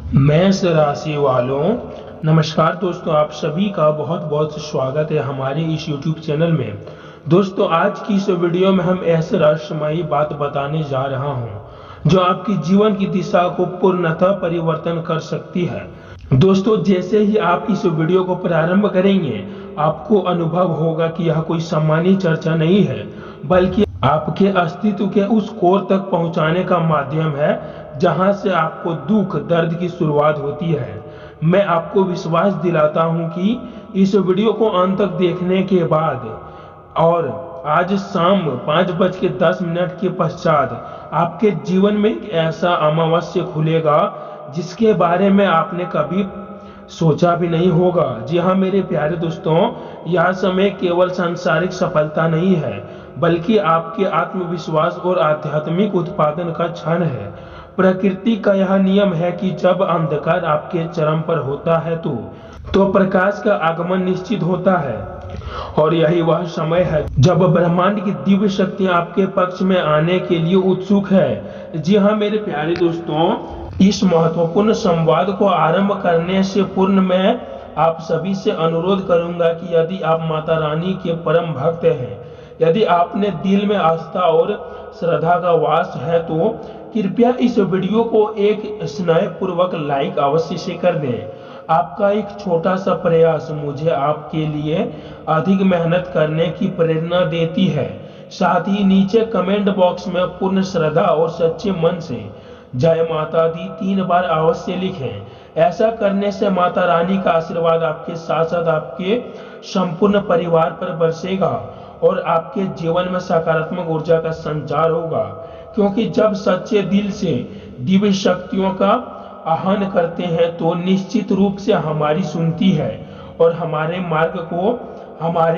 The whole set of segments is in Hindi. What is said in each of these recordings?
मेष राशि वालों, नमस्कार दोस्तों। आप सभी का बहुत बहुत स्वागत है हमारे इस YouTube चैनल में। दोस्तों, आज की इस वीडियो में हम ऐसे रहस्यमयी बात बताने जा रहा हूं जो आपकी जीवन की दिशा को पूर्णतः परिवर्तन कर सकती है। दोस्तों, जैसे ही आप इस वीडियो को प्रारंभ करेंगे, आपको अनुभव होगा कि यह कोई सामान्य चर्चा नहीं है, बल्कि आपके अस्तित्व के उस कोर तक पहुंचाने का माध्यम है जहां से आपको दुख दर्द की शुरुआत होती है। मैं आपको विश्वास दिलाता हूं कि इस वीडियो को अंत तक देखने के बाद और आज शाम 5:10 के पश्चात आपके जीवन में एक ऐसा अमावस्या खुलेगा जिसके बारे में आपने कभी सोचा भी नहीं होगा। जी हाँ मेरे प्यारे दोस्तों, यह समय केवल सांसारिक सफलता नहीं है, बल्कि आपके आत्मविश्वास और आध्यात्मिक उत्पादन का क्षण है। प्रकृति का यह नियम है कि जब अंधकार आपके चरम पर होता है तो प्रकाश का आगमन निश्चित होता है, और यही वह समय है जब ब्रह्मांड की दिव्य शक्तियां आपके पक्ष में आने के लिए उत्सुक है। जी हाँ मेरे प्यारे दोस्तों, इस महत्वपूर्ण संवाद को आरंभ करने से पूर्व मैं आप सभी से अनुरोध करूंगा कि यदि आप माता रानी के परम भक्त हैं, यदि आपने दिल में आस्था और श्रद्धा का वास है, तो कृपया इस वीडियो को एक स्नेहपूर्वक लाइक अवश्य से कर दें। आपका एक छोटा सा प्रयास मुझे आपके लिए अधिक मेहनत करने की प्रेरणा देती है। साथ ही नीचे कमेंट बॉक्स में पूर्ण श्रद्धा और सच्चे मन से जय माता दी 3 बार अवश्य लिखें। ऐसा करने से माता रानी का आशीर्वाद आपके साथ साथ आपके संपूर्ण परिवार पर बरसेगा और आपके जीवन में सकारात्मक ऊर्जा का संचार होगा, क्योंकि जब सच्चे दिल से दिव्य शक्तियों का आह्वान करते हैं तो निश्चित रूप से हमारी सुनती है और हमारे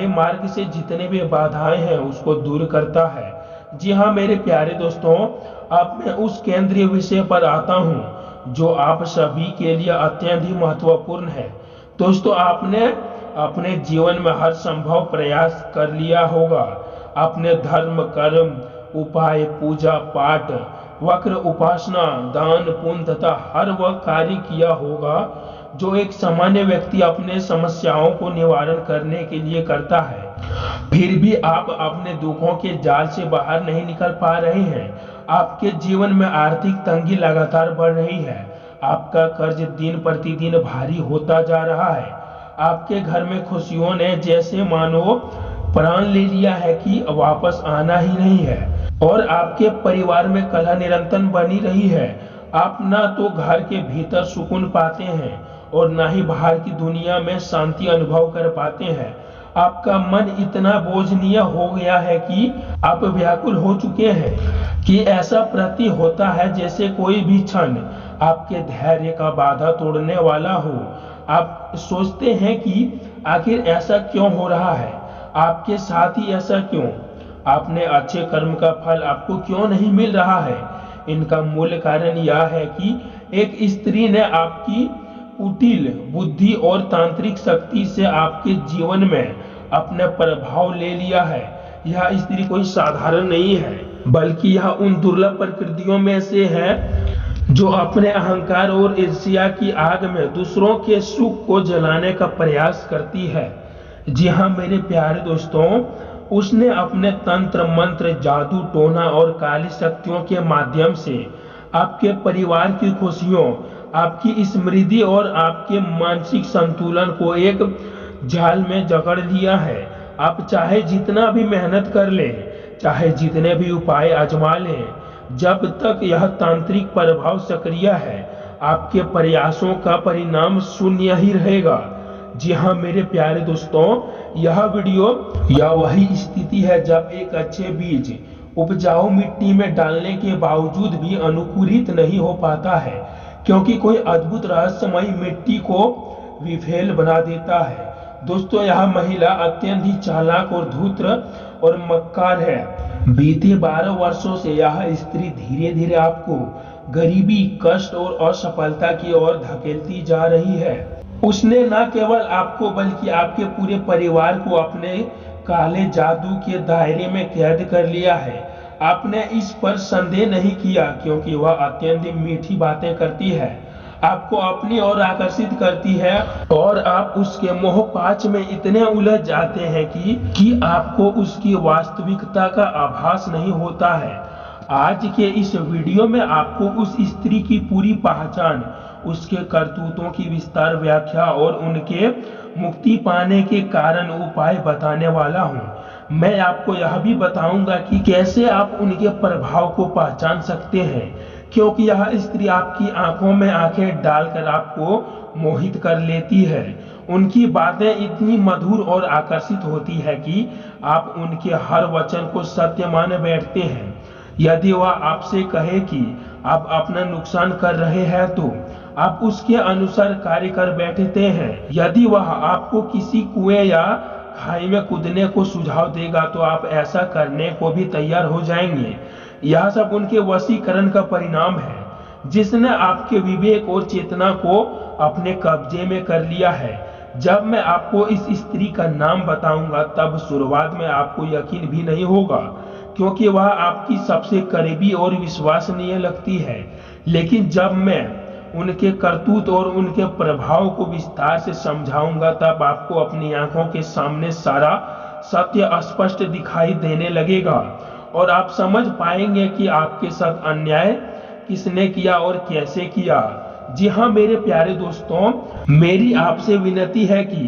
मार्ग से जितने भी बाधाएं हैं उसको दूर करता है। जी हाँ मेरे प्यारे दोस्तों, अब मैं उस केंद्रीय विषय पर आता हूं जो आप सभी के लिए अत्यंत ही महत्वपूर्ण है। दोस्तों, आपने अपने जीवन में हर संभव प्रयास कर लिया होगा। आपने धर्म, कर्म, उपाय, पूजा पाठ, वक्र उपासना, दान पुण्य तथा हर वह कार्य किया होगा जो एक सामान्य व्यक्ति अपने समस्याओं को निवारण करने के लिए करता है। फिर भी आप अपने दुखों के जाल से बाहर नहीं निकल पा रहे हैं। आपके जीवन में आर्थिक तंगी लगातार बढ़ रही है। आपका कर्ज दिन प्रतिदिन भारी होता जा रहा है। आपके घर में खुशियों ने जैसे मानो प्राण ले लिया है कि वापस आना ही नहीं है, और आपके परिवार में कलह निरंतर बनी रही है। आप ना तो घर के भीतर सुकून पाते हैं और ना ही बाहर की दुनिया में शांति अनुभव कर पाते हैं। आपका मन इतना बोझनीय हो गया है कि आप व्याकुल हो चुके हैं कि ऐसा प्रतीत होता है जैसे कोई भी क्षण आपके धैर्य का बाधा तोड़ने वाला हो। आप सोचते हैं कि आखिर ऐसा क्यों हो रहा है, आपके साथ ही ऐसा क्यों, आपने अच्छे कर्म का फल आपको क्यों नहीं मिल रहा है। इनका मूल कारण यह है कि एक स्त्री ने आपकी कुटिल बुद्धि और तांत्रिक शक्ति से आपके जीवन में अपने प्रभाव ले लिया है। यह स्त्री कोई साधारण नहीं है, बल्कि यह उन दुर्लभ प्रकृतियों में से है जो अपने अहंकार और ईर्ष्या की आग में दूसरों के सुख को जलाने का प्रयास करती है। जी हाँ मेरे प्यारे दोस्तों, उसने अपने तंत्र मंत्र, जादू टोना और काली शक्तियों के माध्यम से आपके परिवार की खुशियों, आपकी समृद्धि और आपके मानसिक संतुलन को एक जाल में जकड़ लिया है। आप चाहे जितना भी मेहनत कर लें, चाहे जितने भी उपाय आजमा लें, जब तक यह तांत्रिक प्रभाव सक्रिय है, आपके प्रयासों का परिणाम शून्य ही रहेगा। जी हाँ मेरे प्यारे दोस्तों, यह वीडियो या वही स्थिति है जब एक अच्छे बीज उपजाऊ मिट्टी में डालने के बावजूद भी अंकुरित नहीं हो पाता है, क्योंकि कोई अद्भुत रहस्यमयी मिट्टी को विफल बना देता है। दोस्तों, यह महिला अत्यंत ही चालाक और धूर्त और मक्कार है। बीते 12 वर्षों से यह स्त्री धीरे धीरे आपको गरीबी, कष्ट और असफलता की ओर धकेलती जा रही है। उसने न केवल आपको बल्कि आपके पूरे परिवार को अपने काले जादू के दायरे में कैद कर लिया है। आपने इस पर संदेह नहीं किया क्योंकि वह अत्यंत मीठी बातें करती है। आपको अपनी ओर आकर्षित करती है और आप उसके मोह पाच में इतने उलझ जाते हैं कि आपको उसकी वास्तविकता का आभास नहीं होता है। आज के इस वीडियो में आपको उस स्त्री की पूरी पहचान, उसके करतूतों की विस्तार व्याख्या और उनके मुक्ति पाने के कारण उपाय बताने वाला हूँ। मैं आपको यह भी बताऊंगा कि कैसे आप उनके प्रभाव को पहचान सकते हैं, क्योंकि यह स्त्री आपकी आंखों में आंखें डालकर आपको मोहित कर लेती है। उनकी बातें इतनी मधुर और आकर्षित होती है कि आप उनके हर वचन को सत्य मान बैठते हैं। यदि वह आपसे कहे कि आप अपना नुकसान कर रहे हैं तो आप उसके अनुसार कार्य कर बैठते हैं। यदि वह आपको किसी कुएं या खाई में कूदने को सुझाव देगा तो आप ऐसा करने को भी तैयार हो जाएंगे। यह सब उनके वशीकरण का परिणाम है, जिसने आपके विवेक और चेतना को अपने कब्जे में कर लिया है। जब मैं आपको इस स्त्री का नाम बताऊंगा तब शुरुआत में आपको यकीन भी नहीं होगा, क्योंकि वह आपकी सबसे करीबी और विश्वसनीय लगती है। लेकिन जब मैं उनके करतूत और उनके प्रभाव को विस्तार से समझाऊंगा तब आपको अपनी आंखों के सामने सारा सत्य स्पष्ट दिखाई देने लगेगा और आप समझ पाएंगे कि आपके साथ अन्याय किसने किया और कैसे किया। जी हाँ मेरे प्यारे दोस्तों, मेरी आपसे विनती है कि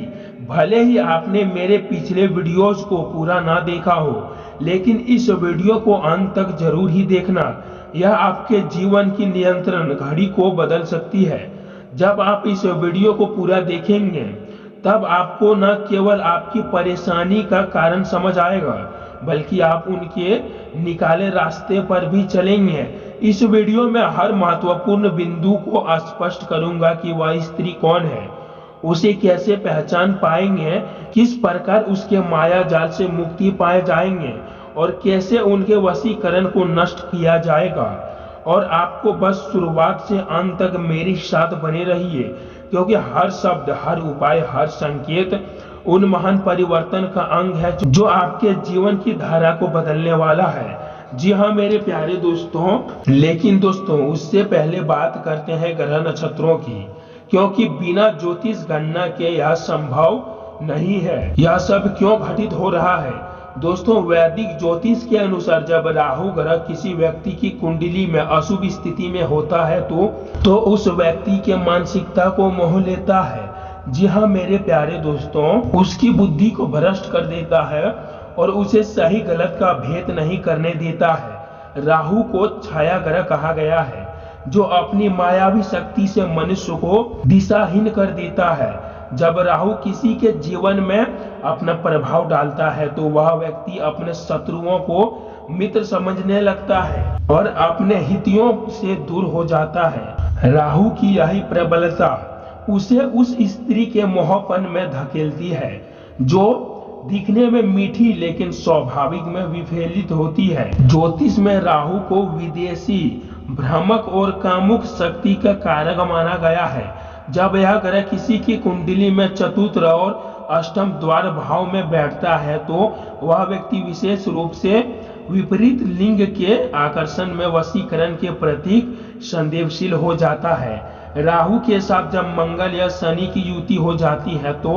भले ही आपने मेरे पिछले वीडियोस को पूरा ना देखा हो, लेकिन इस वीडियो को अंत तक जरूर ही देखना। यह आपके जीवन की नियंत्रण घड़ी को बदल सकती है। जब आप इस वीडियो को पूरा देखेंगे तब आपको न केवल आपकी परेशानी का कारण समझ आएगा, बल्कि आप उनके निकाले रास्ते पर भी चलेंगे। इस वीडियो में हर महत्वपूर्ण बिंदु को स्पष्ट करूंगा कि वह स्त्री कौन है, उसे कैसे पहचान पाएंगे, किस प्रकार उसके माया जाल से मुक्ति पाए जाएंगे और कैसे उनके वशीकरण को नष्ट किया जाएगा। और आपको बस शुरुआत से अंत तक मेरे साथ बने रहिए, क्योंकि हर शब्द, हर उपाय, हर संकेत उन महान परिवर्तन का अंग है जो आपके जीवन की धारा को बदलने वाला है। जी हाँ मेरे प्यारे दोस्तों, लेकिन दोस्तों उससे पहले बात करते हैं ग्रह नक्षत्रों की, क्योंकि बिना ज्योतिष गणना के यह संभव नहीं है। यह सब क्यों घटित हो रहा है दोस्तों? वैदिक ज्योतिष के अनुसार जब राहु ग्रह किसी व्यक्ति की कुंडली में अशुभ स्थिति में होता है तो उस व्यक्ति के मानसिकता को मोह लेता है। जी हाँ मेरे प्यारे दोस्तों, उसकी बुद्धि को भ्रष्ट कर देता है और उसे सही गलत का भेद नहीं करने देता है। राहु को छाया ग्रह कहा गया है, जो अपनी मायावी शक्ति से मनुष्य को दिशाहीन कर देता है। जब राहु किसी के जीवन में अपना प्रभाव डालता है तो वह व्यक्ति अपने शत्रुओं को मित्र समझने लगता है और अपने हितियों से दूर हो जाता है। राहु की यही प्रबलता उसे उस स्त्री के मोहपन में धकेलती है, जो दिखने में मीठी लेकिन स्वाभाविक में विफलित होती है। ज्योतिष में राहु को विदेशी, भ्रामक और कामुक शक्ति का कारक माना गया है। जब यह ग्रह किसी की कुंडली में चतुर्थ और अष्टम द्वार भाव में बैठता है तो वह व्यक्ति विशेष रूप से विपरीत लिंग के आकर्षण में वशीकरण के प्रतीक संवेदनशील हो जाता है। राहु के साथ जब मंगल या शनि की युति हो जाती है तो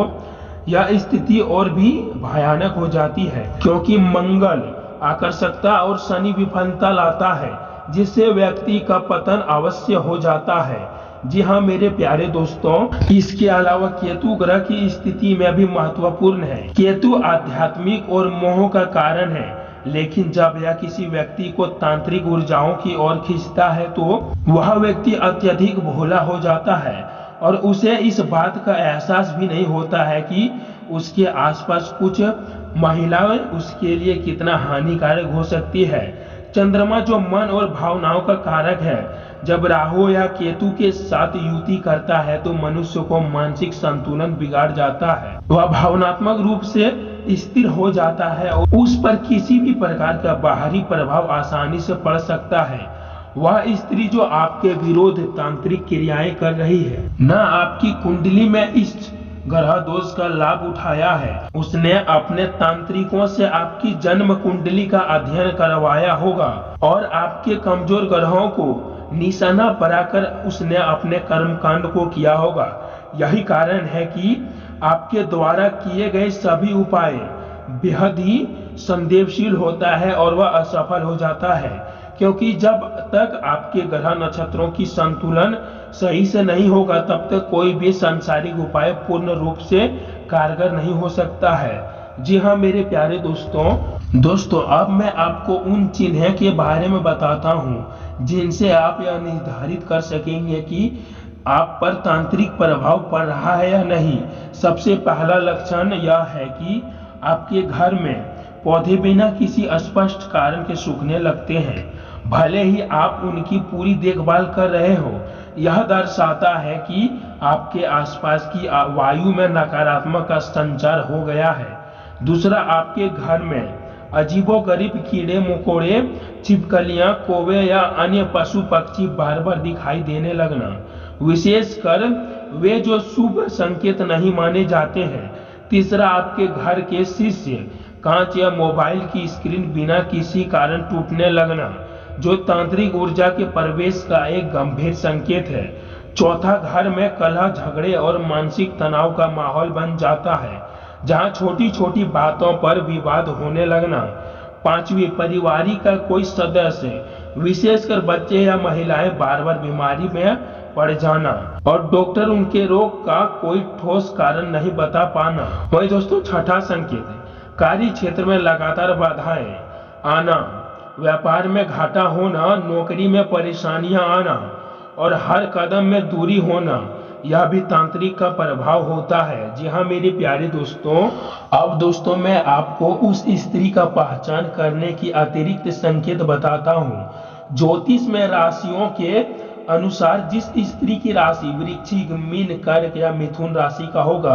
यह स्थिति और भी भयानक हो जाती है, क्योंकि मंगल आकर्षकता और शनि विफलता लाता है, जिससे व्यक्ति का पतन अवश्य हो जाता है। जी हाँ मेरे प्यारे दोस्तों, इसके अलावा केतु ग्रह की स्थिति में भी महत्वपूर्ण है। केतु आध्यात्मिक और मोह का कारण है, लेकिन जब यह किसी व्यक्ति को तांत्रिक ऊर्जाओं की ओर खींचता है तो वह व्यक्ति अत्यधिक भोला हो जाता है और उसे इस बात का एहसास भी नहीं होता है कि उसके आसपास कुछ महिलाएं उसके लिए कितना हानिकारक हो सकती है। चंद्रमा जो मन और भावनाओं का कारक है, जब राहु या केतु के साथ युति करता है तो मनुष्य को मानसिक संतुलन बिगाड़ जाता है। वह भावनात्मक रूप से स्थिर हो जाता है और उस पर किसी भी प्रकार का बाहरी प्रभाव आसानी से पड़ सकता है। वह स्त्री जो आपके विरोध तांत्रिक क्रियाएं कर रही है, न आपकी कुंडली में इस ग्रह दोष का लाभ उठाया है। उसने अपने तांत्रिकों से आपकी जन्म कुंडली का अध्ययन करवाया होगा और आपके कमजोर ग्रहों को निशाना बनाकर उसने अपने कर्मकांड को किया होगा। यही कारण है कि आपके द्वारा किए गए सभी उपाय बेहद ही संदेहशील होता है और वह असफल हो जाता है, क्योंकि जब तक आपके ग्रह नक्षत्रों की संतुलन सही से नहीं होगा तब तक कोई भी सांसारिक उपाय पूर्ण रूप से कारगर नहीं हो सकता है। जी हाँ मेरे प्यारे दोस्तों अब मैं आपको उन चिन्ह के बारे में बताता हूँ जिनसे आप यह निर्धारित कर सकेंगे कि आप पर तांत्रिक प्रभाव पड़ रहा है या नहीं। सबसे पहला लक्षण यह है कि आपके घर में पौधे बिना किसी स्पष्ट कारण के सूखने लगते हैं, भले ही आप उनकी पूरी देखभाल कर रहे हो। यह दर्शाता है कि आपके आसपास की वायु में नकारात्मक का संचार हो गया है। दूसरा, आपके घर में अजीबोगरीब कीड़े मकोड़े, छिपकलियां, कौवे या अन्य पशु पक्षी बार बार दिखाई देने लगना, विशेषकर वे जो शुभ संकेत नहीं माने जाते हैं। तीसरा, आपके घर के शीशे, कांच या मोबाइल की स्क्रीन बिना किसी कारण टूटने लगना, जो तांत्रिक ऊर्जा के प्रवेश का एक गंभीर संकेत है। चौथा, घर में कलह, झगड़े और मानसिक तनाव का माहौल बन जाता है, जहां छोटी छोटी बातों पर विवाद होने लगना। पांचवी, परिवार का कोई सदस्य, विशेषकर बच्चे या महिलाएं, बार बार बीमारी में पड़ जाना और डॉक्टर उनके रोग का कोई ठोस कारण नहीं बता पाना। वही दोस्तों छठा संकेत है, कार्य क्षेत्र में लगातार बाधाएं आना, व्यापार में घाटा होना, नौकरी में परेशानियां आना और हर कदम में दूरी होना, यह भी तांत्रिक का प्रभाव होता है। जी हाँ मेरे प्यारे दोस्तों, अब दोस्तों मैं आपको उस स्त्री का पहचान करने की अतिरिक्त संकेत बताता हूँ। ज्योतिष में राशियों के अनुसार जिस स्त्री की राशि वृश्चिक, मीन, कर्क या मिथुन राशि का होगा,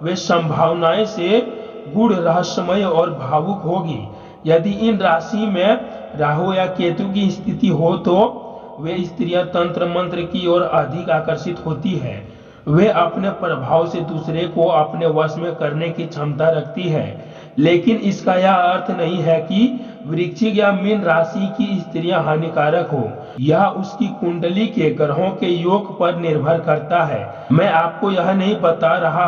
वे संभावनाएं से गूढ़, रहस्यमय और भावुक होगी। यदि इन राशि में राहु या केतु की स्थिति हो तो वे स्त्रियां तंत्र मंत्र की ओर अधिक आकर्षित होती है। वे अपने प्रभाव से दूसरे को अपने वश में करने की क्षमता रखती है, लेकिन इसका यह अर्थ नहीं है कि वृश्चिक या मीन राशि की स्त्रियां हानिकारक हो। यह उसकी कुंडली के ग्रहों के योग पर निर्भर करता है। मैं आपको यह नहीं बता रहा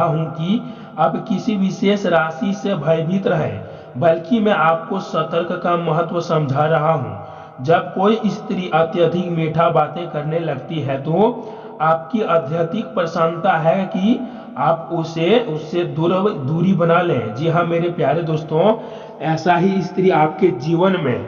हूं कि अब किसी विशेष राशि से भयभीत रहे, बल्कि मैं आपको सतर्क का महत्व समझा रहा हूं। जब कोई स्त्री अत्यधिक मीठा बातें करने लगती है तो आपकी आध्यात्मिक प्रसन्नता है कि आप उससे दूरी बना लें। जी हाँ मेरे प्यारे दोस्तों, ऐसा ही स्त्री आपके जीवन में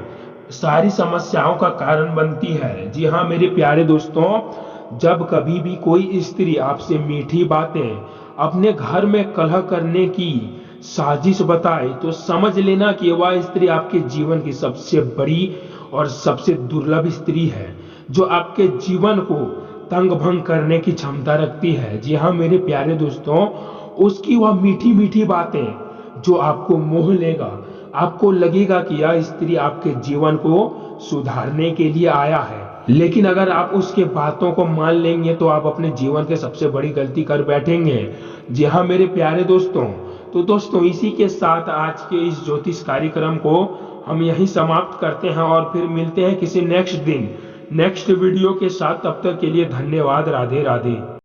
सारी समस्याओं का कारण बनती है। जी हाँ मेरे प्यारे दोस्तों, जब कभी भी कोई स्त्री आपसे मीठी बातें, अपने घर में कलह करने की साजिश बताए तो समझ लेना कि वह स्त्री आपके जीवन की सबसे बड़ी और सबसे दुर्लभ स्त्री है, जो आपके जीवन को तंग भंग करने की क्षमता रखती है। जी हाँ मेरे प्यारे दोस्तों, उसकी वह मीठी मीठी बातें जो आपको मोह लेगा, आपको लगेगा कि यह स्त्री आपके जीवन को सुधारने के लिए आया है। लेकिन अगर आप उसके बातों को मान लेंगे तो आप अपने जीवन के सबसे बड़ी गलती कर बैठेंगे। जी हाँ मेरे प्यारे दोस्तों, तो दोस्तों इसी के साथ आज के इस ज्योतिष कार्यक्रम को हम यहीं समाप्त करते हैं और फिर मिलते हैं किसी नेक्स्ट वीडियो के साथ। तब तक के लिए धन्यवाद। राधे राधे।